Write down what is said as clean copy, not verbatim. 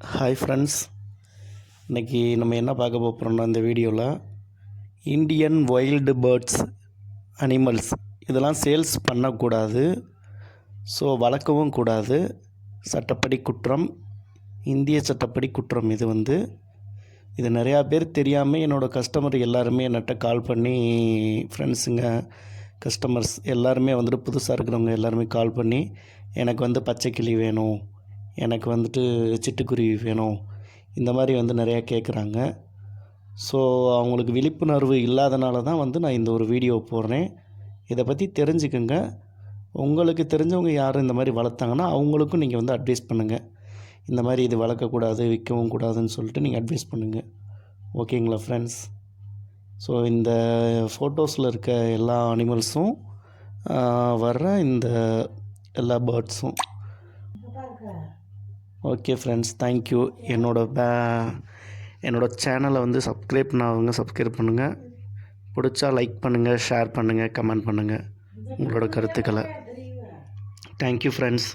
Hi friends, இன்றைக்கி நம்ம என்ன பார்க்க போகிறோம்னா இந்த வீடியோவில் இந்தியன் வைல்டு பேர்ட்ஸ் அனிமல்ஸ் இதெல்லாம் சேல்ஸ் பண்ணக்கூடாது. ஸோ வளர்க்கவும் கூடாது. சட்டப்படி குற்றம், இந்திய சட்டப்படி குற்றம். இது நிறையா பேர் தெரியாமல் என்னோடய கஸ்டமர் எல்லாருமே என்கிட்ட கால் பண்ணி, ஃப்ரெண்ட்ஸுங்க கஸ்டமர்ஸ் எல்லாருமே புதுசாக இருக்கிறவங்க எல்லாருமே கால் பண்ணி எனக்கு பச்சைக்கிளி வேணும், எனக்கு சிட்டுக்குருவி வேணும், இந்த மாதிரி நிறையா கேட்குறாங்க. ஸோ அவங்களுக்கு விழிப்புணர்வு இல்லாதனால தான் நான் இந்த ஒரு வீடியோ போடுறேன். இதை பற்றி தெரிஞ்சுக்குங்க. உங்களுக்கு தெரிஞ்சவங்க யாரும் இந்த மாதிரி வளர்த்தாங்கன்னா அவங்களுக்கும் நீங்கள் அட்வைஸ் பண்ணுங்கள். இந்த மாதிரி இது வளர்க்கக்கூடாது, விற்கவும் கூடாதுன்னு சொல்லிட்டு நீங்கள் அட்வைஸ் பண்ணுங்கள். ஓகேங்களா ஃப்ரெண்ட்ஸ்? ஸோ இந்த ஃபோட்டோஸில் இருக்க எல்லா அனிமல்ஸும் வர்ற இந்த எல்லா பேர்ட்ஸும். Okay friends, thank you. என்னோட சேனலை சப்ஸ்கிரைப் பண்ணாதவங்க சப்ஸ்கிரைப் பண்ணுங்கள். பிடிச்சா லைக் பண்ணுங்கள், ஷேர் பண்ணுங்கள், கமெண்ட் பண்ணுங்கள் உங்களோட கருத்துக்களை. Thank you friends.